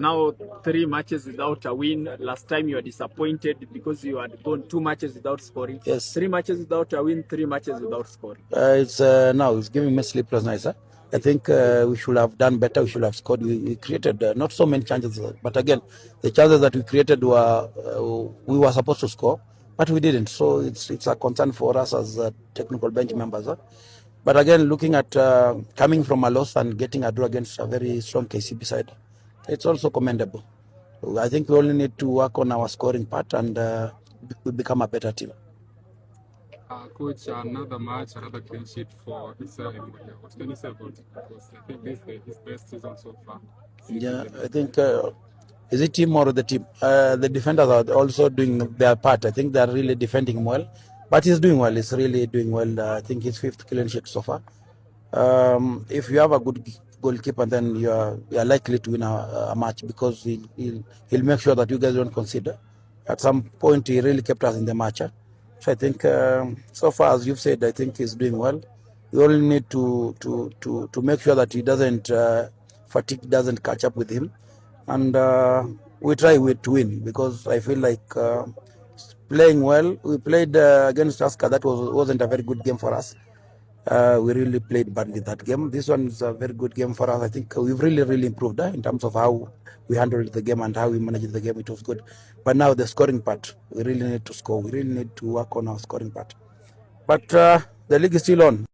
now 3 matches without a win. Last time you were disappointed because you had gone 2 matches without scoring. Yes. 3 matches without a win, 3 matches without scoring. It's giving me sleepless nights. Huh? I think we should have done better. We should have scored. We created not so many chances, but again, the chances that we created were we were supposed to score, but we didn't. So it's a concern for us as technical bench members. Huh? But again, looking at coming from a loss and getting a draw against a very strong KCB side, it's also commendable. I think we only need to work on our scoring part and we become a better team. Coach, another match, another clean sheet for Issa Emudia. What can you say about it? Because I think this is his best season so far. Yeah, I think is it him or the team? The defenders are also doing their part. I think they are really defending him well, but he's doing well. He's really doing well. I think he's 5th clean sheet so far. If you have a good goalkeeper, then you are likely to win a match because he'll make sure that you guys don't concede. At some point, he really kept us in the match. So I think so far, as you've said, I think he's doing well. We only need to make sure that he doesn't fatigue doesn't catch up with him, and we try to win because I feel like playing well. We played against Tusker. That wasn't a very good game for us. We really played badly that game. This one is a very good game for us. I think we've really improved in terms of how we handled the game and how we managed the game. It was good. But now the scoring part, we really need to score. We really need to work on our scoring part. But the league is still on.